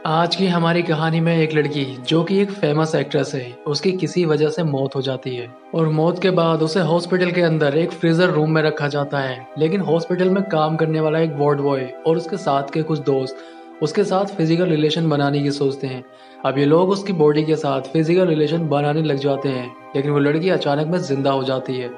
आज की हमारी कहानी में एक लड़की जो कि एक फेमस एक्ट्रेस है, उसकी किसी वजह से मौत हो जाती है और मौत के बाद उसे हॉस्पिटल के अंदर एक फ्रीजर रूम में रखा जाता है। लेकिन हॉस्पिटल में काम करने वाला एक वार्ड बॉय और उसके साथ के कुछ दोस्त उसके साथ फिजिकल रिलेशन बनाने की सोचते हैं। अब ये लोग उसकी बॉडी के साथ फिजिकल रिलेशन बनाने लग जाते हैं, लेकिन वो लड़की अचानक में जिंदा हो जाती है।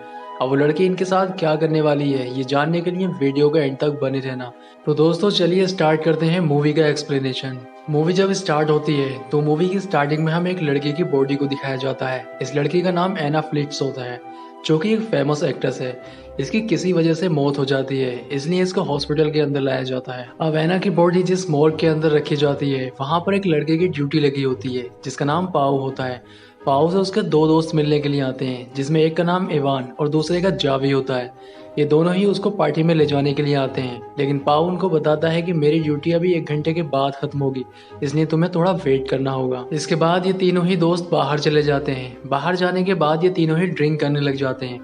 अब वो लड़की इनके साथ क्या करने वाली है, ये जानने के लिए वीडियो के एंड तक बने रहना। तो दोस्तों चलिए स्टार्ट करते हैं मूवी का एक्सप्लेनेशन। मूवी जब स्टार्ट होती है तो मूवी की स्टार्टिंग में हमें एक लड़की की बॉडी को दिखाया जाता है। इस लड़की का नाम एना फ्लिट्स होता है, जो कि एक फेमस एक्ट्रेस है। इसकी किसी वजह से मौत हो जाती है, इसलिए इसको हॉस्पिटल के अंदर लाया जाता है। अब एना की बॉडी जिस मॉर्ग के अंदर रखी जाती है, वहां पर एक लड़के की ड्यूटी लगी होती है जिसका नाम पाओ होता है। पाओ से उसके दो दोस्त मिलने के लिए आते हैं, जिसमें एक का नाम इवान और दूसरे का जावी होता है। ये दोनों ही उसको पार्टी में ले जाने के लिए आते हैं, लेकिन पाओ उनको बताता है कि मेरी ड्यूटी अभी 1 घंटे के बाद खत्म होगी, इसलिए तुम्हें थोड़ा वेट करना होगा। इसके बाद ये तीनों ही दोस्त बाहर चले जाते हैं। बाहर जाने के बाद ये तीनों ही ड्रिंक करने लग जाते हैं।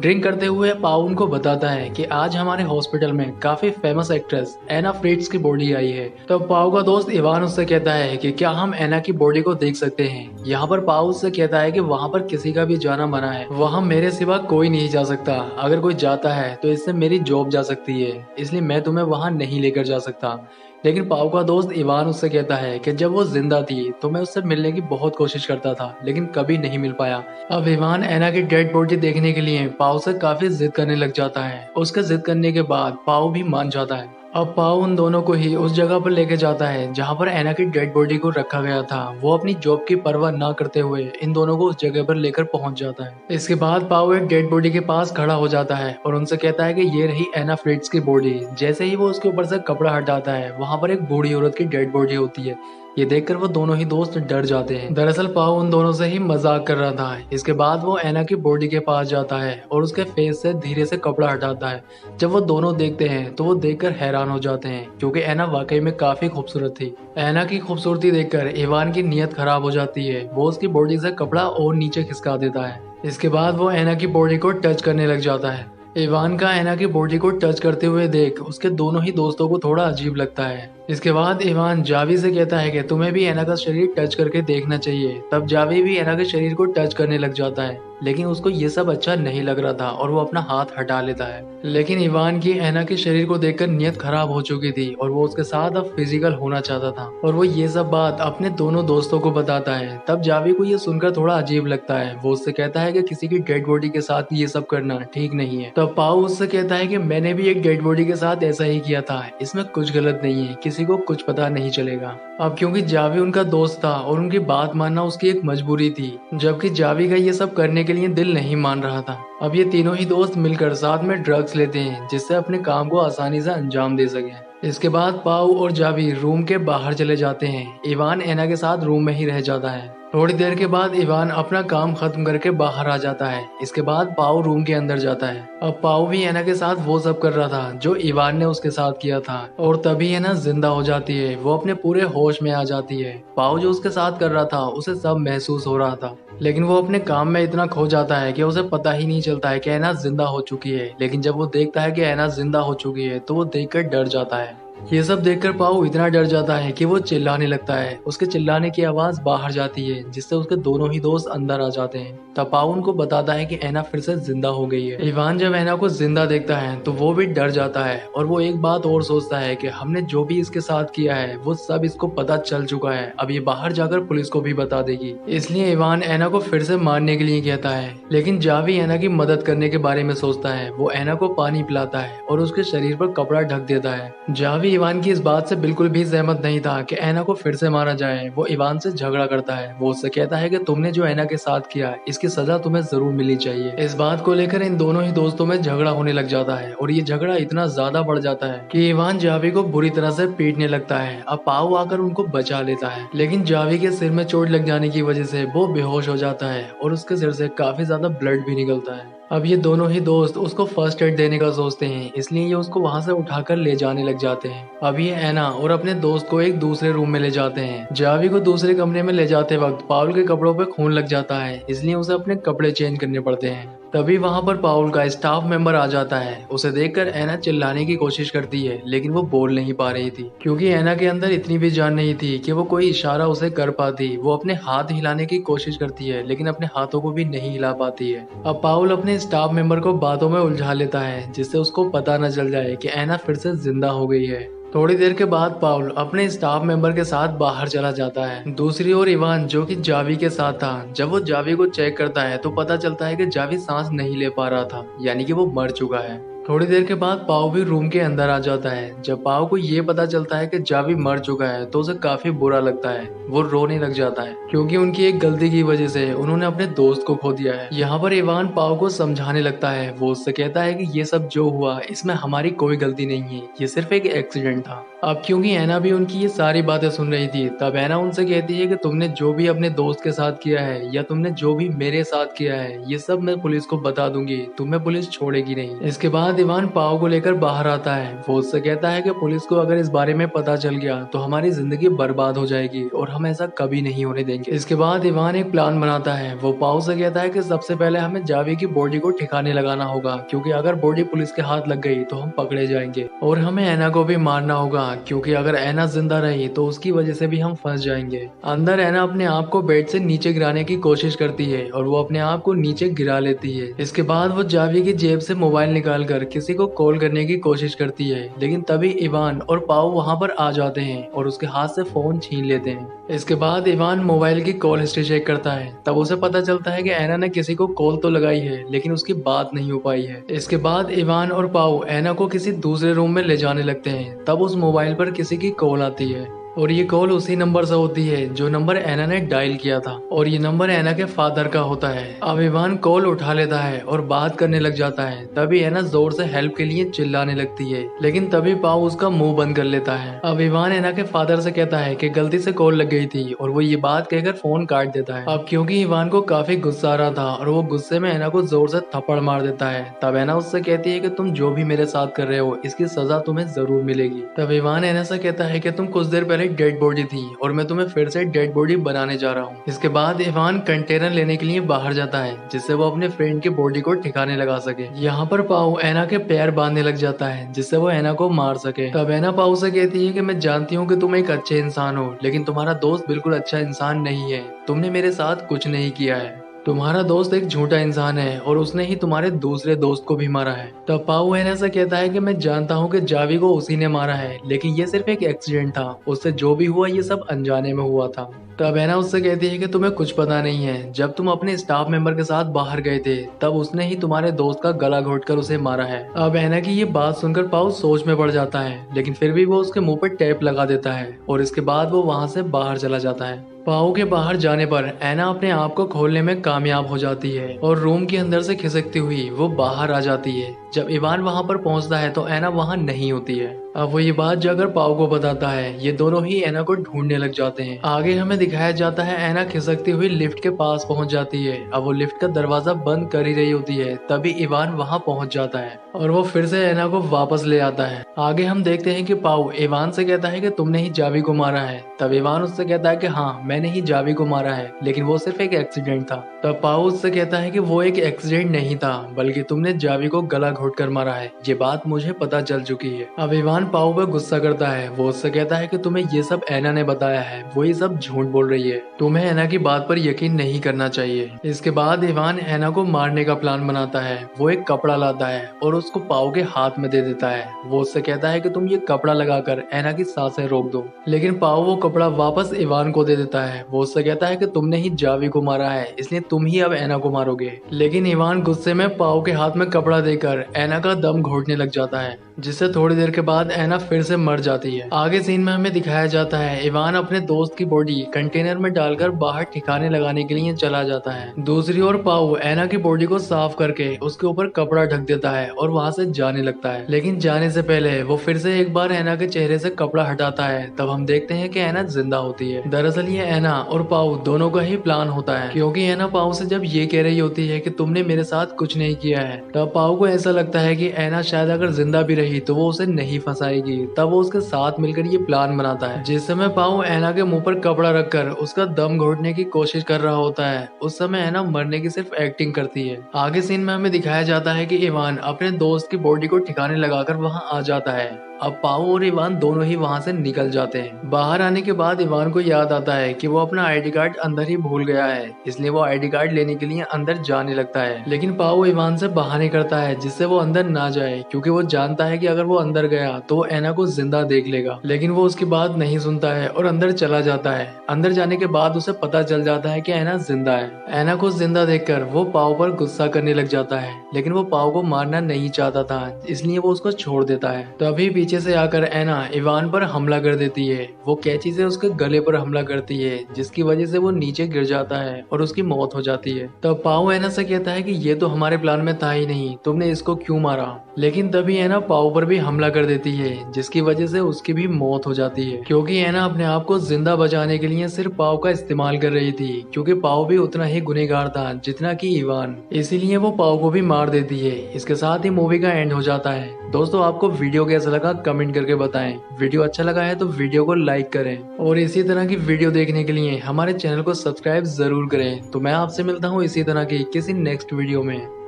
ड्रिंक करते हुए पाओ उनको बताता है कि आज हमारे हॉस्पिटल में काफी फेमस एक्ट्रेस एना फ्रिट्स की बॉडी आई है। तो पाओ का दोस्त इवान उससे कहता है कि क्या हम एना की बॉडी को देख सकते हैं। यहाँ पर पाओ उससे कहता है कि वहाँ पर किसी का भी जाना मना है, वहाँ मेरे सिवा कोई नहीं जा सकता। अगर कोई जाता है तो इससे मेरी जॉब जा सकती है, इसलिए मैं तुम्हें वहाँ नहीं लेकर जा सकता। लेकिन पाओ का दोस्त इवान उससे कहता है कि जब वो जिंदा थी तो मैं उससे मिलने की बहुत कोशिश करता था, लेकिन कभी नहीं मिल पाया। अब इवान एना की डेड बॉडी देखने के लिए पाओ से काफी जिद करने लग जाता है। उसके जिद करने के बाद पाओ भी मान जाता है। अब पाओ उन दोनों को ही उस जगह पर लेके जाता है जहाँ पर एना की डेड बॉडी को रखा गया था। वो अपनी जॉब की परवाह ना करते हुए इन दोनों को उस जगह पर लेकर पहुंच जाता है। इसके बाद पाओ एक डेड बॉडी के पास खड़ा हो जाता है और उनसे कहता है कि ये रही एना फ्रिट्स की बॉडी। जैसे ही वो उसके ऊपर से कपड़ा हटाता है, वहां पर एक बूढ़ी औरत की डेड बॉडी होती है। ये देखकर वो दोनों ही दोस्त डर जाते हैं। दरअसल पाओ उन दोनों से ही मजाक कर रहा था। इसके बाद वो एना की बॉडी के पास जाता है और उसके फेस से धीरे से कपड़ा हटाता है। जब वो दोनों देखते हैं तो वो देखकर हैरान हो जाते हैं, क्योंकि एना वाकई में काफी खूबसूरत थी। एना की खूबसूरती देखकर इवान की नीयत खराब हो जाती है। वो उसकी बॉडी से कपड़ा और नीचे खिसका देता है। इसके बाद वो एना की बॉडी को टच करने लग जाता है। इवान का एना की बॉडी को टच करते हुए देख उसके दोनों ही दोस्तों को थोड़ा अजीब लगता है। इसके बाद इवान जावी से कहता है कि तुम्हें भी एना का शरीर टच करके देखना चाहिए। तब जावी भी एना के शरीर को टच करने लग जाता है, लेकिन उसको ये सब अच्छा नहीं लग रहा था और वो अपना हाथ हटा लेता है। लेकिन इवान की एना के शरीर को देखकर नीयत खराब हो चुकी थी और वो उसके साथ अब फिजिकल होना चाहता था, और वो ये सब बात अपने दोनों दोस्तों को बताता है। तब जावी को ये सुनकर थोड़ा अजीब लगता है। वो उससे कहता है कि किसी की डेड बॉडी के साथ ये सब करना ठीक नहीं है। तब पाओ उससे कहता है कि मैंने भी एक डेड बॉडी के साथ ऐसा ही किया था, इसमें कुछ गलत नहीं है, किसी को कुछ पता नहीं चलेगा। अब क्योंकि जावी उनका दोस्त था और उनकी बात मानना उसकी एक मजबूरी थी, जबकि जावी का ये सब करने के लिए दिल नहीं मान रहा था। अब ये तीनों ही दोस्त मिलकर साथ में ड्रग्स लेते हैं, जिससे अपने काम को आसानी से अंजाम दे सके। इसके बाद पाओ और जावी रूम के बाहर चले जाते हैं। इवान एना के साथ रूम में ही रह जाता है। थोड़ी देर के बाद इवान अपना काम खत्म करके बाहर आ जाता है। इसके बाद पाओ रूम के अंदर जाता है। अब पाओ भी एना के साथ वो सब कर रहा था जो इवान ने उसके साथ किया था, और तभी एना जिंदा हो जाती है। वो अपने पूरे होश में आ जाती है। पाओ जो उसके साथ कर रहा था उसे सब महसूस हो रहा था, लेकिन वो अपने काम में इतना खो जाता है कि उसे पता ही नहीं चलता है कि एना जिंदा हो चुकी है। लेकिन जब वो देखता है कि एना जिंदा हो चुकी है तो वो देखकर डर जाता है। ये सब देखकर पाओ इतना डर जाता है कि वो चिल्लाने लगता है। उसके चिल्लाने की आवाज बाहर जाती है, जिससे उसके दोनों ही दोस्त अंदर आ जाते हैं। तब पाओ उनको बताता है कि एना फिर से जिंदा हो गई है। इवान जब एना को जिंदा देखता है तो वो भी डर जाता है, और वो एक बात और सोचता है कि हमने जो भी इसके साथ किया है वो सब इसको पता चल चुका है। अब ये बाहर जाकर पुलिस को भी बता देगी, इसलिए इवान एना को फिर से मारने के लिए कहता है। लेकिन जावी एना की मदद करने के बारे में सोचता है। वो एना को पानी पिलाता है और उसके शरीर पर कपड़ा ढक देता है। जावी इवान की इस बात से बिल्कुल भी सहमत नहीं था कि एना को फिर से मारा जाए। वो इवान से झगड़ा करता है। वो उससे कहता है कि तुमने जो एना के साथ किया इसकी सजा तुम्हें जरूर मिलनी चाहिए। इस बात को लेकर इन दोनों ही दोस्तों में झगड़ा होने लग जाता है, और ये झगड़ा इतना ज्यादा बढ़ जाता है कि इवान जावी को बुरी तरह से पीटने लगता है। अब पाओ आकर उनको बचा लेता है, लेकिन जावी के सिर में चोट लग जाने की वजह से वो बेहोश हो जाता है और उसके सिर से काफी ज्यादा ब्लड भी निकलता है। अब ये दोनों ही दोस्त उसको फर्स्ट एड देने का सोचते हैं, इसलिए ये उसको वहां से उठाकर ले जाने लग जाते हैं। अब ये एना और अपने दोस्त को एक दूसरे रूम में ले जाते हैं। जावी को दूसरे कमरे में ले जाते वक्त पाउल के कपड़ों पे खून लग जाता है, इसलिए उसे अपने कपड़े चेंज करने पड़ते हैं। तभी वहां पर पाउल का स्टाफ मेंबर आ जाता है। उसे देखकर एना चिल्लाने की कोशिश करती है, लेकिन वो बोल नहीं पा रही थी क्योंकि एना के अंदर इतनी भी जान नहीं थी कि वो कोई इशारा उसे कर पाती। वो अपने हाथ हिलाने की कोशिश करती है, लेकिन अपने हाथों को भी नहीं हिला पाती है। अब पाउल अपने स्टाफ मेंबर को बातों में उलझा लेता है, जिससे उसको पता न चल जाए कि एना फिर से जिंदा हो गई है। थोड़ी देर के बाद पाउल अपने स्टाफ मेंबर के साथ बाहर चला जाता है। दूसरी ओर इवान, जो कि जावी के साथ था, जब वो जावी को चेक करता है तो पता चलता है कि जावी सांस नहीं ले पा रहा था, यानी कि वो मर चुका है। थोड़ी देर के बाद पाव भी रूम के अंदर आ जाता है। जब पाव को ये पता चलता है कि जावी मर चुका है तो उसे काफी बुरा लगता है। वो रोने लग जाता है क्योंकि उनकी एक गलती की वजह से उन्होंने अपने दोस्त को खो दिया है। यहाँ पर इवान पाव को समझाने लगता है। वो उससे कहता है कि ये सब जो हुआ इसमें हमारी कोई गलती नहीं है, ये सिर्फ एक एक्सीडेंट था। अब क्योंकि एना भी उनकी ये सारी बातें सुन रही थी, तब एना उनसे कहती है कि तुमने जो भी अपने दोस्त के साथ किया है या तुमने जो भी मेरे साथ किया है, ये सब मैं पुलिस को बता दूंगी, तुम्हें पुलिस छोड़ेगी नहीं। इसके बाद इवान पाव को लेकर बाहर आता है। वो उससे कहता है कि पुलिस को अगर इस बारे में पता चल गया तो हमारी जिंदगी बर्बाद हो जाएगी और हम ऐसा कभी नहीं होने देंगे। इसके बाद इवान एक प्लान बनाता है। वो पाव से कहता है कि सबसे पहले हमें जावी की बॉडी को ठिकाने लगाना होगा, क्योंकि अगर बॉडी पुलिस के हाथ लग गई तो हम पकड़े जाएंगे। और हमें एना को भी मारना होगा, क्योंकि अगर एना जिंदा रही तो उसकी वजह से भी हम फंस जाएंगे। अंदर एना अपने आप को बेड से नीचे गिराने की कोशिश करती है और वो अपने आप को नीचे गिरा लेती है। इसके बाद वो जावी की जेब से मोबाइल निकाल कर किसी को कॉल करने की कोशिश करती है, लेकिन तभी इवान और पाव वहां पर आ जाते हैं और उसके हाथ से फोन छीन लेते हैं। इसके बाद इवान मोबाइल की कॉल हिस्ट्री चेक करता है। तब उसे पता चलता है कि एना ने किसी को कॉल तो लगाई है, लेकिन उसकी बात नहीं हो पाई है। इसके बाद इवान और पाव एना को किसी दूसरे रूम में ले जाने लगते हैं। तब उस मोबाइल पर किसी की कॉल आती है और ये कॉल उसी नंबर से होती है जो नंबर एना ने डायल किया था, और ये नंबर एना के फादर का होता है। अब इवान कॉल उठा लेता है और बात करने लग जाता है। तभी एना जोर से हेल्प के लिए चिल्लाने लगती है, लेकिन तभी पाव उसका मुंह बंद कर लेता है। अब इवान एना के फादर से कहता है कि गलती से कॉल लग गई थी, और वो ये बात कहकर फोन काट देता है। अब क्योंकि इवान को काफी गुस्सा आ रहा था और वो गुस्से में एना को जोर से थप्पड़ मार देता है। तब एना उससे कहती है कि तुम जो भी मेरे साथ कर रहे हो इसकी सजा तुम्हें जरूर मिलेगी। तब इवान एना से कहता है कि तुम कुछ देर पहले डेड बॉडी थी और मैं तुम्हें फिर से डेड बॉडी बनाने जा रहा हूँ। इसके बाद इवान कंटेनर लेने के लिए बाहर जाता है, जिससे वो अपने फ्रेंड की बॉडी को ठिकाने लगा सके। यहाँ पर पाव एना के पैर बांधने लग जाता है, जिससे वो एना को मार सके। तब एना पाव से कहती है कि मैं जानती हूँ कि तुम एक अच्छे इंसान हो, लेकिन तुम्हारा दोस्त बिल्कुल अच्छा इंसान नहीं है। तुमने मेरे साथ कुछ नहीं किया है। तुम्हारा दोस्त एक झूठा इंसान है और उसने ही तुम्हारे दूसरे दोस्त को भी मारा है। तब पाउ एना से कहता है कि मैं जानता हूँ कि जावी को उसी ने मारा है, लेकिन ये सिर्फ एक एक्सीडेंट था। उससे जो भी हुआ ये सब अनजाने में हुआ था। तब एना उससे कहती है कि तुम्हें कुछ पता नहीं है। जब तुम अपने स्टाफ मेंबर के साथ बाहर गए थे तब उसने ही तुम्हारे दोस्त का गला घोटकर उसे मारा है। अब एना की ये बात सुनकर पाउ सोच में पड़ जाता है, लेकिन फिर भी वो उसके मुंह पर टेप लगा देता है और इसके बाद वो वहां से बाहर चला जाता है। पाओ के बाहर जाने पर एना अपने आप को खोलने में कामयाब हो जाती है और रूम के अंदर से खिसकती हुई वो बाहर आ जाती है। जब इवान वहां पर पहुंचता है तो एना वहां नहीं होती है। अब वो ये बात जाकर पाओ को बताता है। ये दोनों ही एना को ढूंढने लग जाते हैं। आगे हमें दिखाया जाता है एना खिसकती हुई लिफ्ट के पास पहुंच जाती है। अब वो लिफ्ट का दरवाजा बंद कर ही रही होती है, तभी इवान वहां पहुंच जाता है और वो फिर से एना को वापस ले आता है। आगे हम देखते हैं कि पाओ इवान से कहता है कि तुमने ही जावी को मारा है। तब इवान उससे कहता है कि हाँ, मैंने ही जावी को मारा है, लेकिन वो सिर्फ एक एक्सीडेंट था। तब पाओ उससे कहता है कि वो एक एक्सीडेंट नहीं था, बल्कि तुमने जावी को गला घोटकर मारा है। ये बात मुझे पता चल चुकी है। अब इवान पाओ पर गुस्सा करता है। वो उससे कहता है कि तुम्हें ये सब एना ने बताया है, वो ये सब झूठ बोल रही है। तुम्हें एना की बात पर यकीन नहीं करना चाहिए। इसके बाद इवान एना को मारने का प्लान बनाता है। वो एक कपड़ा लाता है और उसको पाओ के हाथ में दे देता है। वो उससे कहता है कि तुम ये कपड़ा लगाकर एना की सांसें रोक दो, लेकिन पाओ वो कपड़ा वापस इवान को दे देता है। वो उससे कहता है कि तुमने ही जावी को मारा है, इसलिए तुम ही अब एना को मारोगे। लेकिन इवान गुस्से में पाओ के हाथ में कपड़ा देकर एना का दम घोटने लग जाता है, जिससे थोड़ी देर के बाद एना फिर से मर जाती है। आगे सीन में हमें दिखाया जाता है इवान अपने दोस्त की बॉडी कंटेनर में डालकर बाहर ठिकाने लगाने के लिए चला जाता है। दूसरी ओर पाओ एना की बॉडी को साफ करके उसके ऊपर कपड़ा ढक देता है और वहां से जाने लगता है। लेकिन जाने से पहले वो फिर से एक बार एना के चेहरे से कपड़ा हटाता है। तब हम देखते हैं कि एना जिंदा होती है। दरअसल ये एना और पाओ दोनों का ही प्लान होता है, क्योंकि एना पाओ से जब ये कह रही होती है कि तुमने मेरे साथ कुछ नहीं किया है, तब पाओ को ऐसा लगता है कि एना शायद अगर जिंदा भी रही तो वो उसे नहीं फंसा वापस आएगी तब वो उसके साथ मिलकर ये प्लान बनाता है। जिस समय पाओ ऐना के मुंह पर कपड़ा रखकर उसका दम घोटने की कोशिश कर रहा होता है, उस समय ऐना मरने की सिर्फ एक्टिंग करती है। आगे सीन में हमें दिखाया जाता है कि इवान अपने दोस्त की बॉडी को ठिकाने लगाकर वहाँ आ जाता है। अब पाओ और इवान दोनों ही वहां से निकल जाते हैं। बाहर आने के बाद इवान को याद आता है कि वो अपना आईडी कार्ड अंदर ही भूल गया है, इसलिए वो आईडी कार्ड लेने के लिए अंदर जाने लगता है। लेकिन पाओ इवान से बहाने करता है जिससे वो अंदर ना जाए, क्योंकि वो जानता है कि अगर वो अंदर गया तो वो ऐना को जिंदा देख लेगा। लेकिन वो उसकी बात नहीं सुनता है और अंदर चला जाता है। अंदर जाने के बाद उसे पता चल जाता है कि ऐना जिंदा है। ऐना को जिंदा देखकर वो पाओ पर गुस्सा करने लग जाता है, लेकिन वो पाओ को मारना नहीं चाहता था, इसलिए वो उसको छोड़ देता है। तभी पीछे से आकर ऐना इवान पर हमला कर देती है। वो कैंची से उसके गले पर हमला करती है, जिसकी वजह से वो नीचे गिर जाता है और उसकी मौत हो जाती है। तब पाओ ऐना से कहता है कि ये तो हमारे प्लान में था ही नहीं, तुमने इसको क्यों मारा। लेकिन तभी ऐना पाओ पर भी हमला कर देती है, जिसकी वजह से उसकी भी मौत हो जाती है, क्योंकि ऐना अपने आप को जिंदा बचाने के लिए सिर्फ पाओ का इस्तेमाल कर रही थी, क्योंकि पाओ भी उतना ही गुनहगार था जितना कि इवान, इसीलिए वो पाओ को भी मार देती है। इसके साथ ही मूवी का एंड हो जाता है। दोस्तों आपको वीडियो कैसा लगा कमेंट करके बताएं। वीडियो अच्छा लगा है तो वीडियो को लाइक करें और इसी तरह की वीडियो देखने के लिए हमारे चैनल को सब्सक्राइब जरूर करें। तो मैं आपसे मिलता हूँ इसी तरह की किसी नेक्स्ट वीडियो में।